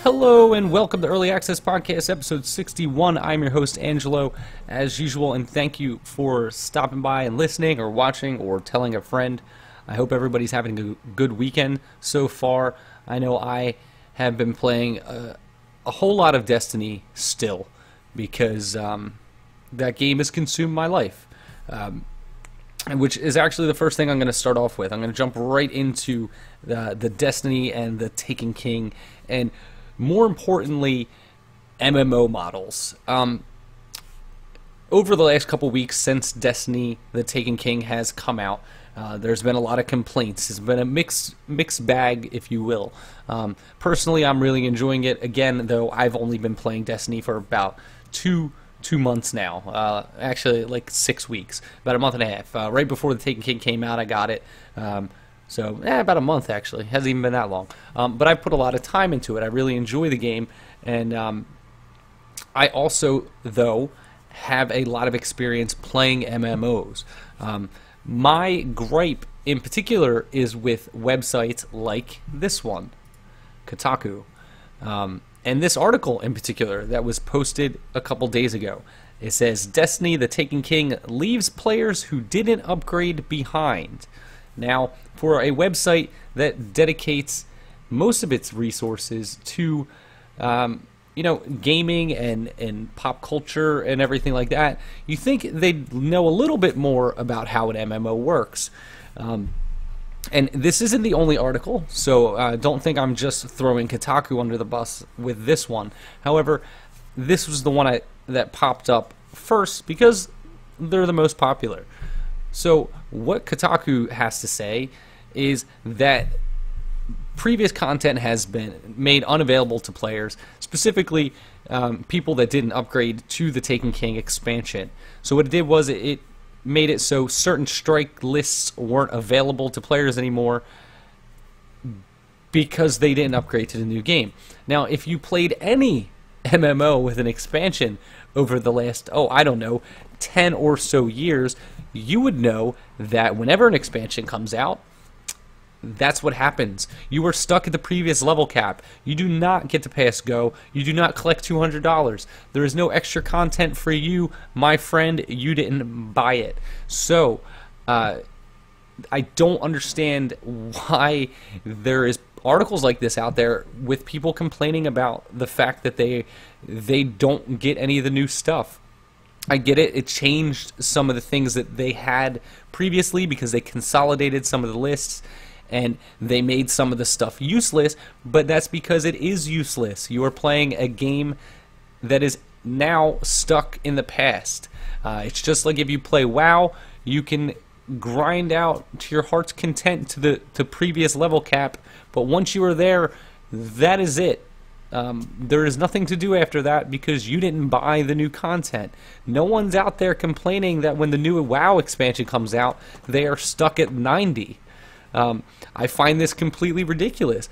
Hello and welcome to Early Access Podcast episode 61. I'm your host Angelo as usual, and thank you for stopping by and listening or watching or telling a friend. I hope everybody's having a good weekend so far. I know I have been playing a whole lot of Destiny still because that game has consumed my life. Which is actually the first thing I'm going to start off with. I'm going to jump right into the Destiny and the Taken King, and more importantly, MMO models. Over the last couple weeks since Destiny, the Taken King has come out, there's been a lot of complaints. It's been a mixed bag, if you will. Personally, I'm really enjoying it. Again, though, I've only been playing Destiny for about two months now, actually like 6 weeks, about a month and a half. Right before the Taken King came out, I got it. So about a month actually, hasn't even been that long. But I put a lot of time into it. I really enjoy the game, and I also, though, have a lot of experience playing MMOs. My gripe in particular is with websites like this one, Kotaku. And this article in particular that was posted a couple days ago, it says, Destiny the Taken King leaves players who didn't upgrade behind. Now, for a website that dedicates most of its resources to, gaming and pop culture and everything like that, you think they'd know a little bit more about how an MMO works. And this isn't the only article, so don't think I'm just throwing Kotaku under the bus with this one. However, this was the one that popped up first because they're the most popular. So what Kotaku has to say is that previous content has been made unavailable to players, specifically people that didn't upgrade to the Taken King expansion. So what it did was it made it so certain strike lists weren't available to players anymore because they didn't upgrade to the new game. Now, if you played any MMO with an expansion over the last, 10 or so years, you would know that whenever an expansion comes out, that's what happens. You are stuck at the previous level cap. You do not get to pass go. You do not collect $200. There is no extra content for you, my friend. You didn't buy it. So, I don't understand why there is articles like this out there with people complaining about the fact that they don't get any of the new stuff. I get it. It changed some of the things that they had previously because they consolidated some of the lists and they made some of the stuff useless, but that's because it is useless. You are playing a game that is now stuck in the past. It's just like if you play WoW, you can grind out to your heart's content to previous level cap, but once you are there, that is it. There is nothing to do after that because you didn't buy the new content. No one's out there complaining that when the new WoW expansion comes out, they are stuck at 90. I find this completely ridiculous.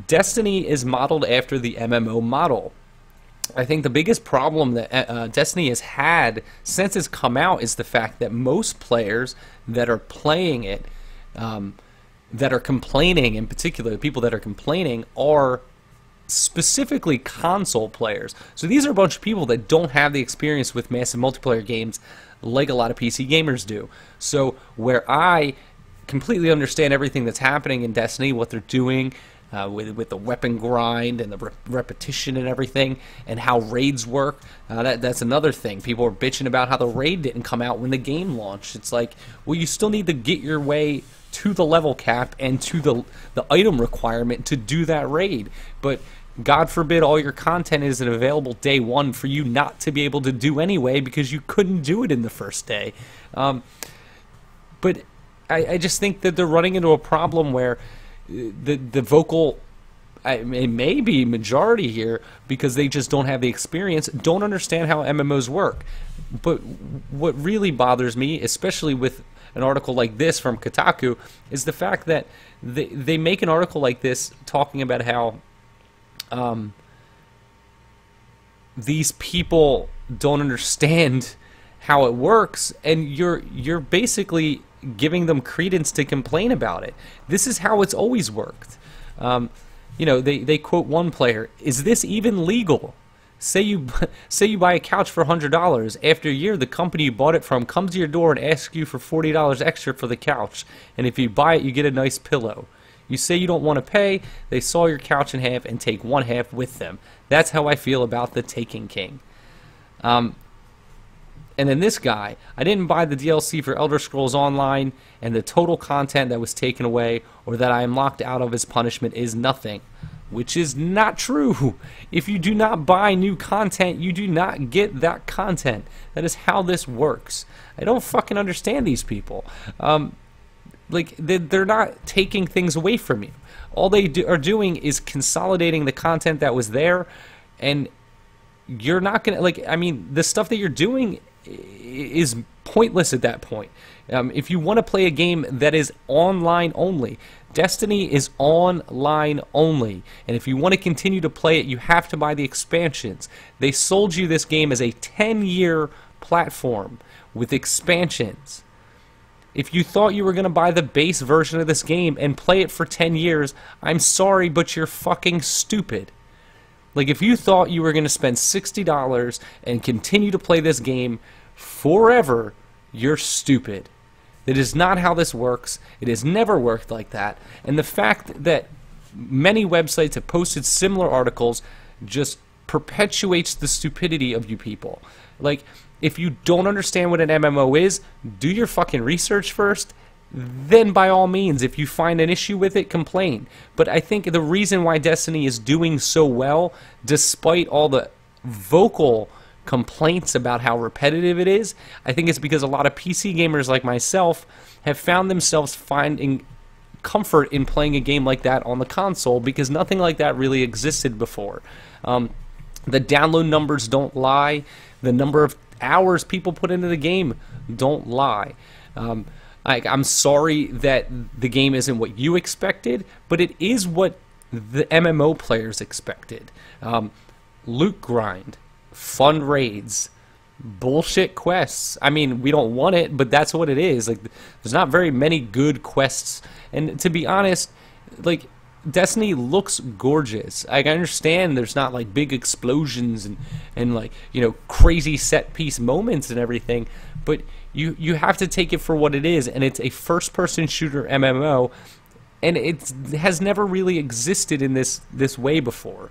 Destiny is modeled after the MMO model. I think the biggest problem that Destiny has had since it's come out is the fact that most players that are playing it, that are complaining in particular, the people that are complaining are specifically console players. So these are a bunch of people that don't have the experience with massive multiplayer games like a lot of PC gamers do. So where I completely understand everything that's happening in Destiny, what they're doing with the weapon grind and the repetition and everything, and how raids work, that's another thing. People are bitching about how the raid didn't come out when the game launched. It's like, well, you still need to get your way to the level cap and to the item requirement to do that raid. But God forbid all your content isn't available day one for you not to be able to do anyway because you couldn't do it in the first day. But I just think that they're running into a problem where the vocal, it may be majority here because they just don't have the experience, don't understand how MMOs work. But what really bothers me, especially with an article like this from Kotaku is the fact that they make an article like this talking about how these people don't understand how it works, and you're basically giving them credence to complain about it. This is how it's always worked. They quote one player, "Is this even legal? Say you buy a couch for $100. After a year, the company you bought it from comes to your door and asks you for $40 extra for the couch. And if you buy it, you get a nice pillow. You say you don't want to pay, they saw your couch in half and take one half with them. That's how I feel about the Taken King." And then this guy, "I didn't buy the DLC for Elder Scrolls Online, and the total content that was taken away or that I am locked out of as punishment is nothing." Which is not true. If you do not buy new content, you do not get that content. That is how this works. I don't fucking understand these people. They're not taking things away from you. All they are doing is consolidating the content that was there, and you're not gonna the stuff that you're doing is pointless at that point. If you want to play a game that is online only, Destiny is online only, and if you want to continue to play it, you have to buy the expansions. They sold you this game as a 10-year platform with expansions. If you thought you were going to buy the base version of this game and play it for 10 years, I'm sorry, but you're fucking stupid. If you thought you were going to spend $60 and continue to play this game forever, you're stupid. That is not how this works. It has never worked like that. And the fact that many websites have posted similar articles just perpetuates the stupidity of you people. If you don't understand what an MMO is, do your fucking research first. Then by all means, if you find an issue with it, complain. But I think the reason why Destiny is doing so well, despite all the vocal complaints about how repetitive it is, I think it's because a lot of PC gamers like myself have found themselves finding comfort in playing a game like that on the console, because nothing like that really existed before. The download numbers don't lie. The number of hours people put into the game don't lie. I'm sorry that the game isn't what you expected, but it is what the MMO players expected. Loot grind, fun raids, bullshit quests. We don't want it, but that's what it is. There's not very many good quests, and to be honest, Destiny looks gorgeous. I understand there's not big explosions and crazy set piece moments and everything, but you have to take it for what it is, and it's a first person shooter MMO, and it has never really existed in this way before.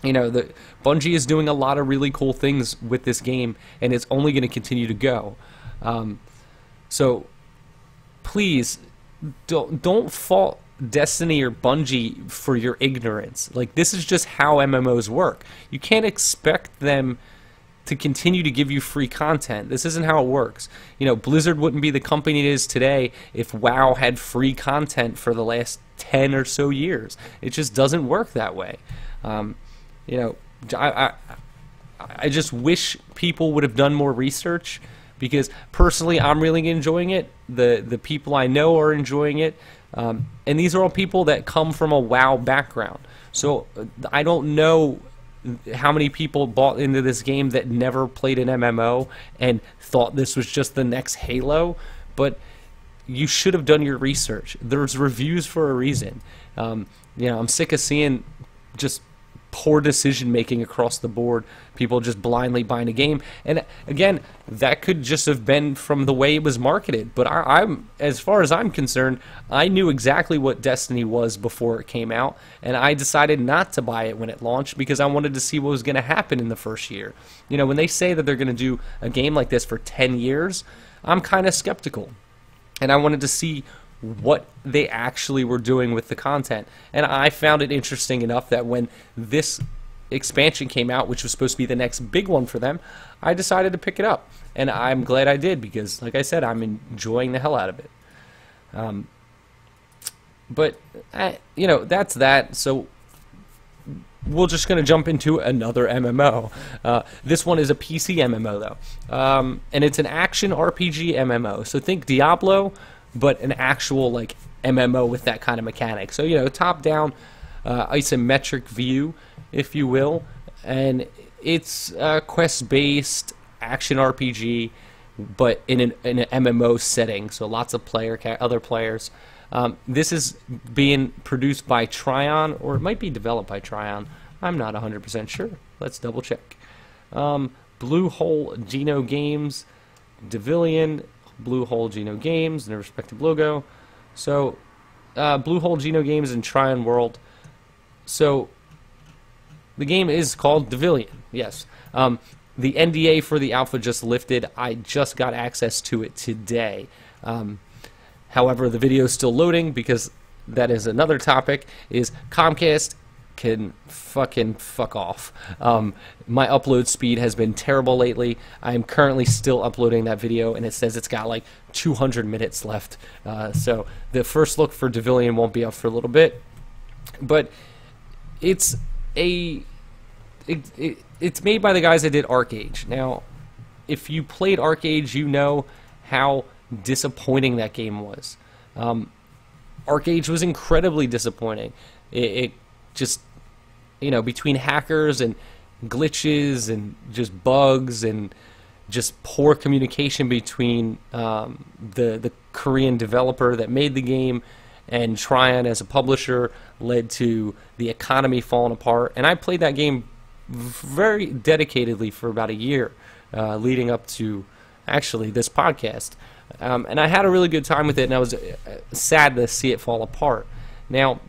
The Bungie is doing a lot of really cool things with this game, and it's only going to continue to go. So please don't fault Destiny or Bungie for your ignorance. This is just how MMOs work. You can't expect them to continue to give you free content. This isn't how it works. Blizzard wouldn't be the company it is today if WoW had free content for the last 10 or so years. It just doesn't work that way. I just wish people would have done more research, because personally I'm really enjoying it. The people I know are enjoying it. And these are all people that come from a WoW background. So I don't know how many people bought into this game that never played an MMO and thought this was just the next Halo, but you should have done your research. There's reviews for a reason. I'm sick of seeing just poor decision making across the board, people just blindly buying a game, and again, that could just have been from the way it was marketed. But I'm as far as I'm concerned, I knew exactly what Destiny was before it came out, and I decided not to buy it when it launched because I wanted to see what was going to happen in the first year. When they say that they're going to do a game like this for 10 years, I'm kind of skeptical, and I wanted to see what they actually were doing with the content. And I found it interesting enough that when this expansion came out, which was supposed to be the next big one for them, I decided to pick it up. And I'm glad I did, because, like I said, I'm enjoying the hell out of it. But that's that. So we're just going to jump into another MMO. This one is a PC MMO, though. And it's an action RPG MMO. So think Diablo, but an actual, like, MMO with that kind of mechanic. So, you know, top-down isometric view, if you will. And it's a quest-based action RPG, but in an MMO setting. So lots of other players. This is being produced by Tryon, or it might be developed by Tryon. I'm not 100% sure. Let's double check. Blue Hole Geno Games, Devilian, Blue Hole Geno Games, and their respective logo. So, Blue Hole Geno Games and Tryon World. So, the game is called Devilian, yes. The NDA for the alpha just lifted. I just got access to it today. However, the video is still loading because that is another topic, is Comcast can fuck off. My upload speed has been terrible lately. I am currently still uploading that video, and it says it's got like 200 minutes left. So the first look for Devilian won't be up for a little bit. But it's it's made by the guys that did ArcAge. Now, if you played ArcAge, you know how disappointing that game was. ArcAge was incredibly disappointing. It just, you know, between hackers and glitches and just bugs and just poor communication between the Korean developer that made the game and Tryon as a publisher led to the economy falling apart. And I played that game very dedicatedly for about a year leading up to actually this podcast. And I had a really good time with it, and I was sad to see it fall apart. Now,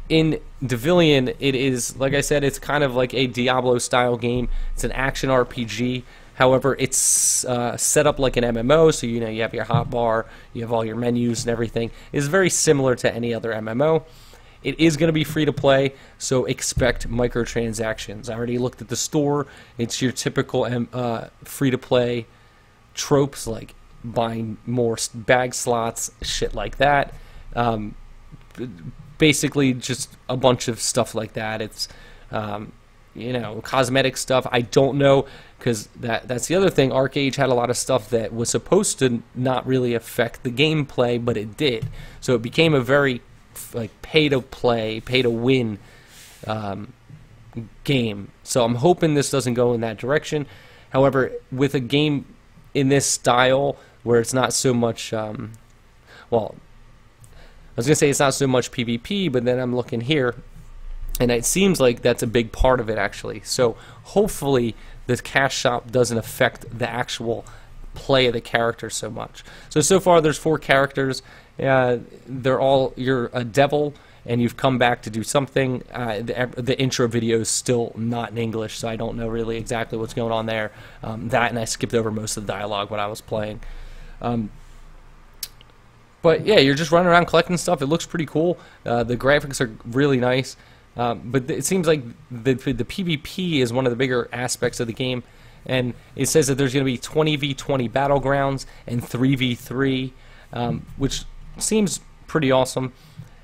in Devilian, it is, like I said, it's kind of like a Diablo-style game. It's an action RPG. However, it's set up like an MMO, so you know you have your hotbar, you have all your menus and everything. It's very similar to any other MMO. It is going to be free to play, so expect microtransactions. I already looked at the store. It's your typical free to play tropes like buying more bag slots, shit like that. Basically, just a bunch of stuff like that. It's you know, cosmetic stuff. I don't know, because that's the other thing. ArcAge had a lot of stuff that was supposed to not really affect the gameplay, but it did. So it became a very like pay-to-play, pay-to-win game. So I'm hoping this doesn't go in that direction. However, with a game in this style, where it's not so much, well, I was going to say it's not so much PvP, but then I'm looking here, and it seems like that's a big part of it, actually. So hopefully the cash shop doesn't affect the actual play of the character so much. So far there's 4 characters. They're all, you're a devil, and you've come back to do something. The intro video is still not in English, so I don't know really exactly what's going on there. That, and I skipped over most of the dialogue when I was playing. But yeah, you're just running around collecting stuff. It looks pretty cool. The graphics are really nice. But it seems like the PvP is one of the bigger aspects of the game. And it says that there's going to be 20v20 battlegrounds and 3v3, which seems pretty awesome.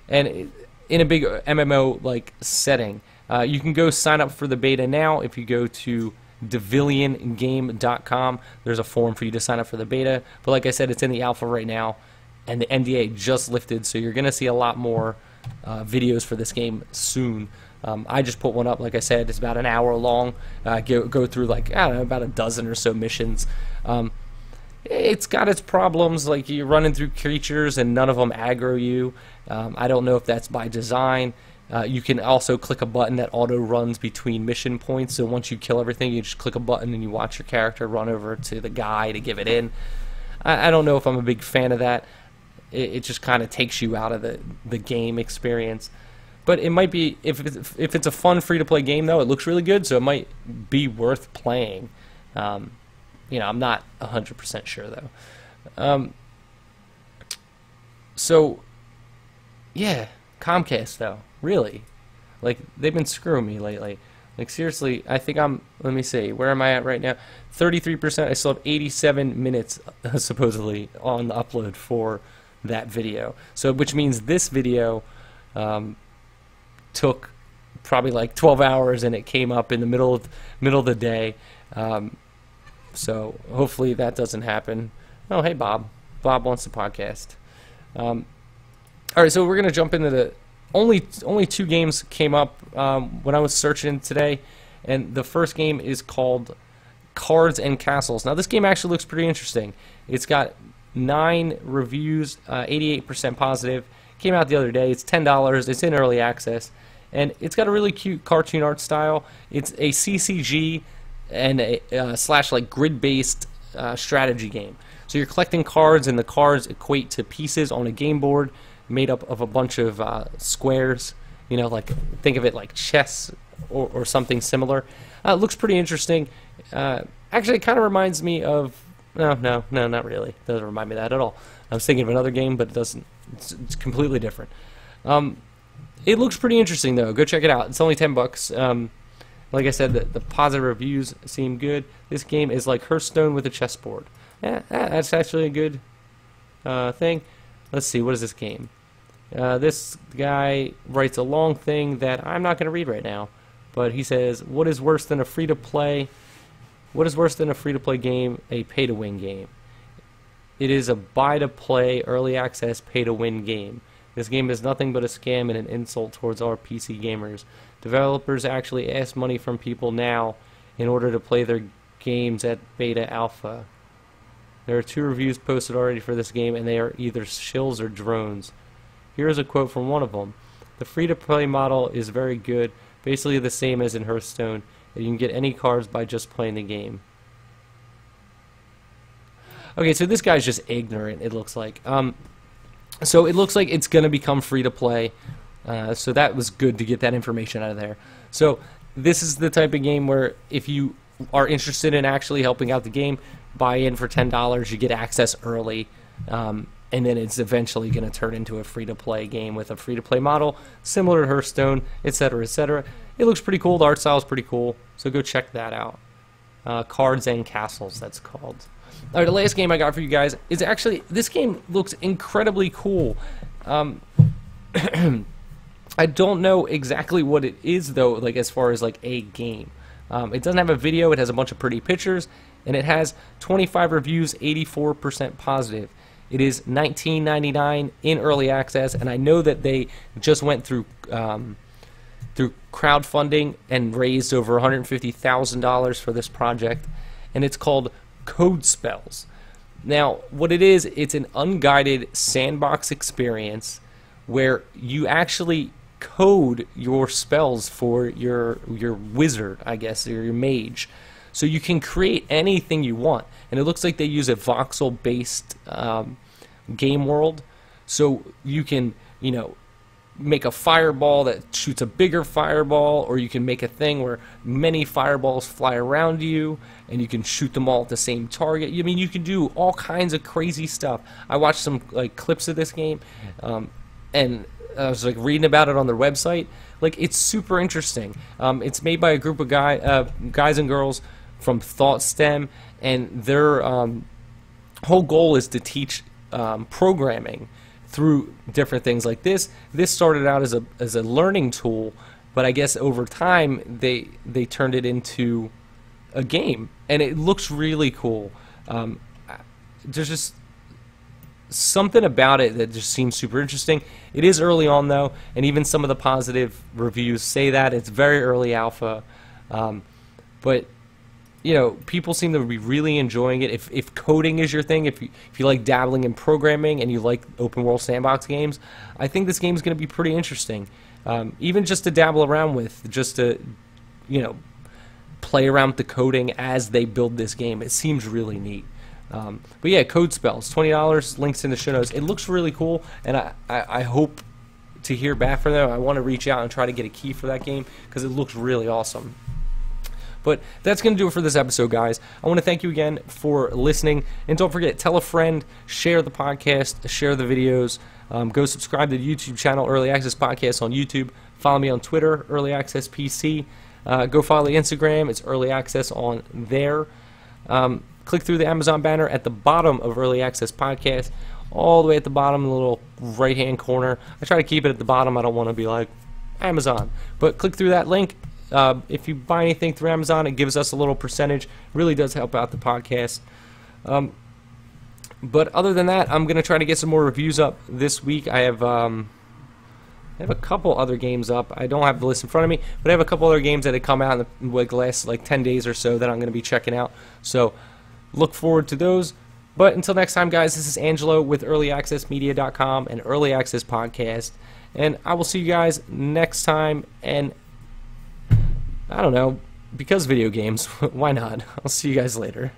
And in a big MMO like setting, you can go sign up for the beta now. If you go to deviliangame.com, there's a form for you to sign up for the beta. But like I said, it's in the alpha right now, and the NDA just lifted, so you're going to see a lot more videos for this game soon. I just put one up, like I said. It's about an hour long. Go through like, I don't know, about a dozen or so missions. It's got its problems, like you're running through creatures and none of them aggro you. I don't know if that's by design. You can also click a button that auto runs between mission points, so once you kill everything, you just click a button and you watch your character run over to the guy to give it in. I don't know if I'm a big fan of that. It just kind of takes you out of the game experience. But it might be, if it's a fun free-to-play game, though, it looks really good, so it might be worth playing. You know, I'm not 100% sure, though. So, yeah, Comcast, though, really. Like, they've been screwing me lately. Like, seriously, I think let me see, where am I at right now? 33%, I still have 87 minutes, supposedly, on the upload for that video. So, which means this video took probably like 12 hours, and it came up in the middle of the day. So hopefully that doesn't happen. Oh, hey, Bob. Bob wants the podcast. All right, so we're gonna jump into the only 2 games came up when I was searching today, and the first game is called Cards and Castles. Now this game actually looks pretty interesting. It's got 9 reviews, 88% positive. Came out the other day. It's $10. It's in early access, and it's got a really cute cartoon art style. It's a CCG and a slash like grid-based strategy game. So you're collecting cards, and the cards equate to pieces on a game board made up of a bunch of squares. You know, like think of it like chess or something similar. It looks pretty interesting. Actually, it kind of reminds me of no, not really. It doesn't remind me of that at all. I was thinking of another game, but it doesn't. It's completely different. It looks pretty interesting though. Go check it out. It's only $10. Like I said, the positive reviews seem good. This game is like Hearthstone with a chessboard. Yeah, that's actually a good thing. Let's see, what is this game? This guy writes a long thing that I'm not going to read right now, but he says, "What is worse than a free-to-play? What is worse than a free-to-play game? A pay-to-win game. It is a buy-to-play, early access, pay-to-win game. This game is nothing but a scam and an insult towards our PC gamers. Developers actually ask money from people now in order to play their games at beta alpha. There are 2 reviews posted already for this game, and they are either shills or drones. Here is a quote from one of them. The free-to-play model is very good, basically the same as in Hearthstone, and you can get any cards by just playing the game." Okay, so this guy's just ignorant, it looks like. So it looks like it's going to become free-to-play, so that was good to get that information out of there. So this is the type of game where if you are interested in actually helping out the game, buy in for $10, you get access early, and then it's eventually going to turn into a free-to-play game with a free-to-play model, similar to Hearthstone, etc., etc. It looks pretty cool. The art style is pretty cool, so go check that out. Cards and Castles, that's called. All right, the last game I got for you guys is actually, this game looks incredibly cool. I don't know exactly what it is, though, like as far as like a game. It doesn't have a video. It has a bunch of pretty pictures, and it has 25 reviews, 84% positive. It is $19.99 in early access, and I know that they just went through crowdfunding and raised over $150,000 for this project, and it's called Codespells. Now, what it is, it's an unguided sandbox experience where you actually code your spells for your wizard, I guess, or your mage. So you can create anything you want, and it looks like they use a voxel-based game world. So you can, you know, make a fireball that shoots a bigger fireball, or you can make a thing where many fireballs fly around you and you can shoot them all at the same target. I mean, you can do all kinds of crazy stuff. I watched some like clips of this game, and I was like reading about it on their website. Like, it's super interesting. It's made by a group of guys and girls from ThoughtStem, and their whole goal is to teach programming through different things like this. This started out as a learning tool, but I guess over time they turned it into a game, and it looks really cool. There's just something about it that just seems super interesting. It is early on though, and even some of the positive reviews say that it's very early alpha, but you know, people seem to be really enjoying it. If coding is your thing, if you like dabbling in programming and you like open world sandbox games, I think this game is going to be pretty interesting. Even just to dabble around with, just to, you know, play around with the coding as they build this game. It seems really neat. But yeah, Codespells, $20, links in the show notes. It looks really cool, and I hope to hear back from them. I want to reach out and try to get a key for that game because it looks really awesome. But that's going to do it for this episode, guys. I want to thank you again for listening. And don't forget, tell a friend, share the podcast, share the videos. Go subscribe to the YouTube channel, Early Access Podcast on YouTube. Follow me on Twitter, Early Access PC. Go follow the Instagram. It's Early Access on there. Click through the Amazon banner at the bottom of Early Access Podcast, all the way at the bottom, the little right-hand corner. I try to keep it at the bottom. I don't want to be like, Amazon. But click through that link. If you buy anything through Amazon, it gives us a little percentage. Really does help out the podcast. But other than that, I'm going to try to get some more reviews up this week. I have a couple other games up. I don't have the list in front of me, but I have a couple other games that have come out in the last 10 days or so that I'm going to be checking out. So look forward to those. But until next time, guys, this is Angelo with earlyaccessmedia.com and Early Access Podcast. And I will see you guys next time. And I don't know, because video games, why not? I'll see you guys later.